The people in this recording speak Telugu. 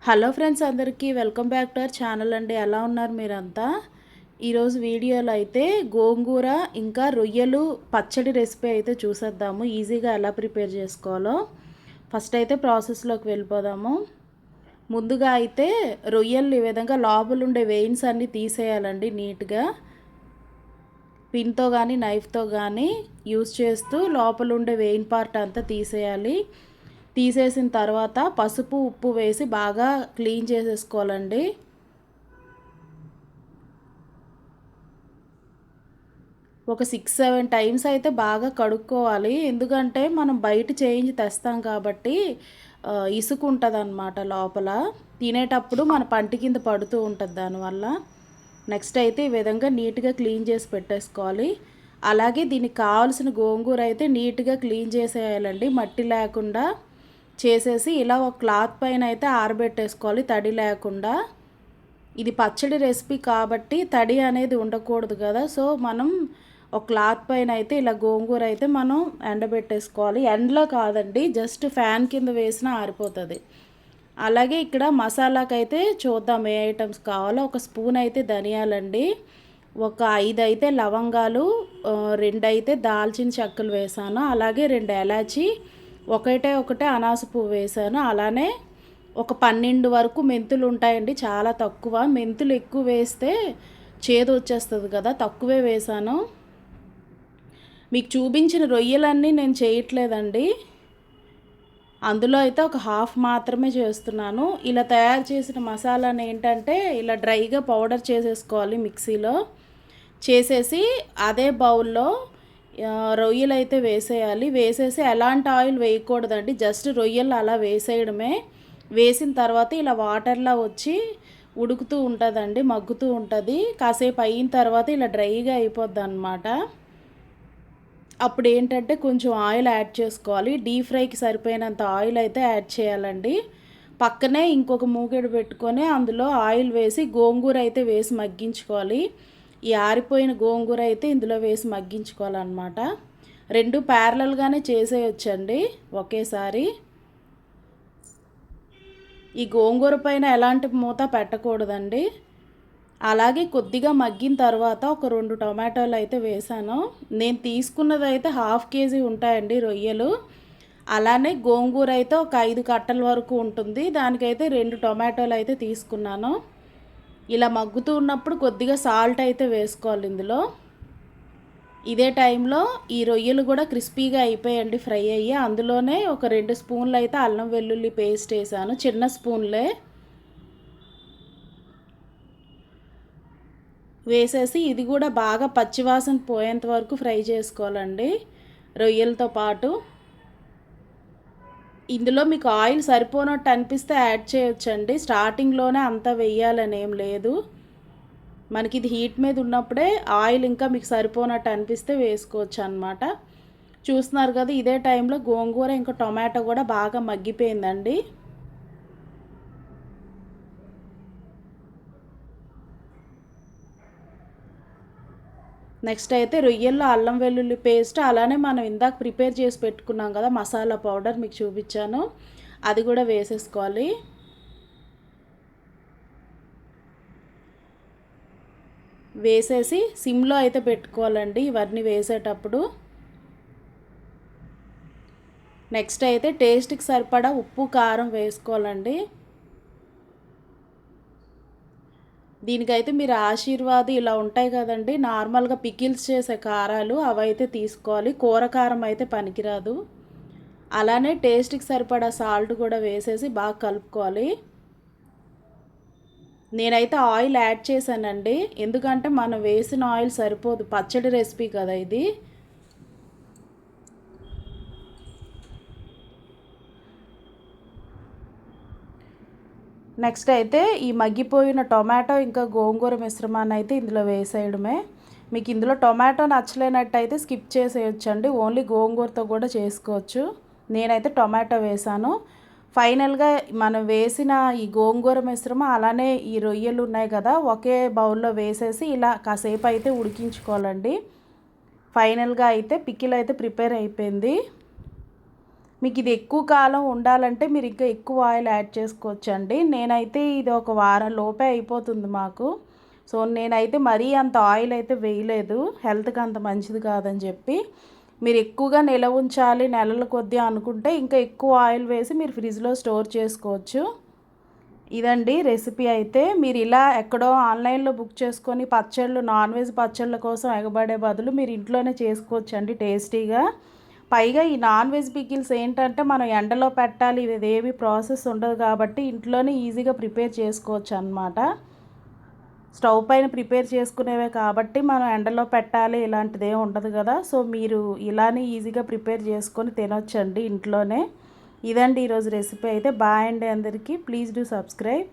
హలో ఫ్రెండ్స్, అందరికీ welcome back to our channel అండి. ఎలా ఉన్నారు మీరంతా? ఈరోజు వీడియోలో అయితే గోంగూర ఇంకా రొయ్యలు పచ్చడి రెసిపీ అయితే చూసేద్దాము. ఈజీగా ఎలా ప్రిపేర్ చేసుకోవాలో ఫస్ట్ అయితే ప్రాసెస్లోకి వెళ్ళిపోదాము. ముందుగా అయితే రొయ్యలు ఈ విధంగా లోపల ఉండే వెయిన్స్ అన్నీ తీసేయాలండి. నీట్గా పిన్తో కానీ నైఫ్తో కానీ యూజ్ చేస్తూ లోపల ఉండే వెయిన్ పార్ట్ అంతా తీసేయాలి. తీసేసిన తర్వాత పసుపు ఉప్పు వేసి బాగా క్లీన్ చేసేసుకోవాలండి. ఒక 6-7 టైమ్స్ అయితే బాగా కడుక్కోవాలి. ఎందుకంటే మనం బయట చేయించి తెస్తాం కాబట్టి ఇసుక ఉంటుంది అన్నమాట లోపల. తినేటప్పుడు మన పంటి కింద పడుతూ ఉంటుంది దానివల్ల. నెక్స్ట్ అయితే ఈ విధంగా నీట్గా క్లీన్ చేసి పెట్టేసుకోవాలి. అలాగే దీనికి కావాల్సిన గోంగూర అయితే నీట్గా క్లీన్ చేసేయాలండి, మట్టి లేకుండా చేసేసి ఇలా ఒక క్లాత్ పైన అయితే ఆరబెట్టేసుకోవాలి, తడి లేకుండా. ఇది పచ్చడి రెసిపీ కాబట్టి తడి అనేది ఉండకూడదు కదా, సో మనం ఒక క్లాత్ పైన అయితే ఇలా గోంగూర అయితే మనం ఎండబెట్టేసుకోవాలి. ఎండలో కాదండి, జస్ట్ ఫ్యాన్ కింద వేసినా ఆరిపోతుంది. అలాగే ఇక్కడ మసాలాకైతే చూద్దాం ఏ ఐటమ్స్ కావాలో. ఒక స్పూన్ అయితే ధనియాలండి, ఒక 5 అయితే లవంగాలు, 2 అయితే దాల్చిన చెక్కలు వేసాను, అలాగే 2 ఎలాచి, ఒకటే అనాస పువ్వు వేసాను. అలానే ఒక 12 వరకు మెంతులు ఉంటాయండి, చాలా తక్కువ. మెంతులు ఎక్కువ వేస్తే చేదు వచ్చేస్తుంది కదా, తక్కువే వేసాను. మీకు చూపించిన రొయ్యలన్నీ నేను చేయట్లేదండి, అందులో అయితే ఒక హాఫ్ మాత్రమే చేస్తున్నాను. ఇలా తయారు చేసిన మసాలాని ఏంటంటే ఇలా డ్రైగా పౌడర్ చేసేసుకోవాలి, మిక్సీలో చేసేసి అదే బౌల్లో రొయ్యలు అయితే వేసేయాలి. వేసేసి ఎలాంటి ఆయిల్ వేయకూడదండి, జస్ట్ రొయ్యలు అలా వేసేయడమే. వేసిన తర్వాత ఇలా వాటర్లా వచ్చి ఉడుకుతూ ఉంటుందండి, మగ్గుతూ ఉంటుంది. కాసేపు అయిన తర్వాత ఇలా డ్రైగా అయిపోద్ది అన్నమాట. అప్పుడు ఏంటంటే కొంచెం ఆయిల్ యాడ్ చేసుకోవాలి. డీప్ ఫ్రైకి సరిపోయినంత ఆయిల్ అయితే యాడ్ చేయాలండి. పక్కనే ఇంకొక మూకెడు పెట్టుకొని అందులో ఆయిల్ వేసి గోంగూర అయితే వేసి మగ్గించుకోవాలి. ఈ ఆరిపోయిన గోంగూర అయితే ఇందులో వేసి మగ్గించుకోవాలన్నమాట. 2 ప్యారలల్గానే చేసేయొచ్చండి ఒకేసారి. ఈ గోంగూర పైన ఎలాంటి మూత పెట్టకూడదండి. అలాగే కొద్దిగా మగ్గిన తర్వాత ఒక 2 టొమాటోలు అయితే వేసాను. నేను తీసుకున్నది అయితే 1/2 కేజీ ఉంటాయండి రొయ్యలు. అలానే గోంగూర అయితే ఒక 5 కట్టల వరకు ఉంటుంది, దానికైతే 2 టొమాటోలు అయితే తీసుకున్నాను. ఇలా మగ్గుతూ ఉన్నప్పుడు కొద్దిగా సాల్ట్ అయితే వేసుకోవాలి ఇందులో. ఇదే టైంలో ఈ రొయ్యలు కూడా క్రిస్పీగా అయిపోయండి, ఫ్రై అయ్యి. అందులోనే ఒక 2 స్పూన్లు అయితే అల్లం వెల్లుల్లి పేస్ట్ వేసాను, చిన్న స్పూన్లే వేసేసి ఇది కూడా బాగా పచ్చివాసన పోయేంత వరకు ఫ్రై చేసుకోవాలండి రొయ్యలతో పాటు. ఇందులో మీకు ఆయిల్ సరిపోనట్టు అనిపిస్తే యాడ్ చేయొచ్చండి, స్టార్టింగ్లోనే అంతా వేయాలని ఏం లేదు. మనకి ఇది హీట్ మీద ఉన్నప్పుడే ఆయిల్ ఇంకా మీకు సరిపోనట్టు అనిపిస్తే వేసుకోవచ్చు అన్నమాట. చూస్తున్నారు కదా, ఇదే టైంలో గోంగూర ఇంకా టొమాటో కూడా బాగా మగ్గిపోయిందండి. నెక్స్ట్ అయితే రొయ్యల్లో అల్లం వెల్లుల్లి పేస్ట్, అలానే మనం ఇందాక ప్రిపేర్ చేసి పెట్టుకున్నాం కదా మసాలా పౌడర్, మీకు చూపించాను, అది కూడా వేసేసుకోవాలి. వేసేసి సిమ్లో అయితే పెట్టుకోవాలండి ఇవన్నీ వేసేటప్పుడు. నెక్స్ట్ అయితే టేస్ట్కి సరిపడా ఉప్పు కారం వేసుకోవాలండి. దీనికైతే మీరు ఆశీర్వాద్ ఇలా ఉంటాయి కదండి, నార్మల్గా పికిల్స్ చేసే కారాలు, అవైతే తీసుకోవాలి. కూర కారం అయితే పనికిరాదు. అలానే టేస్ట్కి సరిపడా సాల్ట్ కూడా వేసేసి బాగా కలుపుకోవాలి. నేనైతే ఆయిల్ యాడ్ చేశానండి, ఎందుకంటే మనం వేసిన ఆయిల్ సరిపోదు, పచ్చడి రెసిపీ కదా ఇది. నెక్స్ట్ అయితే ఈ మగ్గిపోయిన టొమాటో ఇంకా గోంగూర మిశ్రమాన్ని అయితే ఇందులో వేసేయడమే. మీకు ఇందులో టొమాటో నచ్చలేనట్టయితే స్కిప్ చేసేయచ్చండి, ఓన్లీ గోంగూరతో కూడా చేసుకోవచ్చు. నేనైతే టొమాటో వేసాను. ఫైనల్గా మనం వేసిన ఈ గోంగూర మిశ్రమం అలానే ఈ రొయ్యలు ఉన్నాయి కదా ఒకే బౌల్లో వేసేసి ఇలా కాసేపు అయితే ఉడికించుకోవాలండి. ఫైనల్గా అయితే పికిల్ అయితే ప్రిపేర్ అయిపోయింది. మీకు ఇది ఎక్కువ కాలం ఉండాలంటే మీరు ఇంకా ఎక్కువ ఆయిల్ యాడ్ చేసుకోవచ్చండి. నేనైతే ఇది ఒక వారం లోపే అయిపోతుంది మాకు. సో నేనైతే మరీ అంత ఆయిల్ అయితే వేయలేదు, హెల్త్కి అంత మంచిది కాదని చెప్పి. మీరు ఎక్కువగా నిలవ ఉంచాలి నెలల కొద్దీ అనుకుంటే ఇంకా ఎక్కువ ఆయిల్ వేసి మీరు ఫ్రిడ్జ్లో స్టోర్ చేసుకోవచ్చు. ఇదండి రెసిపీ అయితే. మీరు ఇలా ఎక్కడో ఆన్లైన్లో బుక్ చేసుకొని పచ్చళ్ళు, నాన్ వెజ్ పచ్చళ్ళ కోసం ఎగబడే బదులు మీరు ఇంట్లోనే చేసుకోవచ్చండి టేస్టీగా. పైగా ఈ నాన్ వెజ్ పికిల్స్ ఏంటంటే మనం ఎండలో పెట్టాలి, ఇదేమి ప్రాసెస్ ఉండదు కాబట్టి ఇంట్లోనే ఈజీగా ప్రిపేర్ చేసుకోవచ్చు అన్నమాట. స్టవ్ పైన ప్రిపేర్ చేసుకునేవే కాబట్టి మనం ఎండలో పెట్టాలి ఇలాంటిదేం ఉండదు కదా. సో మీరు ఇలానే ఈజీగా ప్రిపేర్ చేసుకొని తినొచ్చండి ఇంట్లోనే. ఇదండి ఈరోజు రెసిపీ అయితే. బాయ్ అండి అందరికీ. Please do subscribe.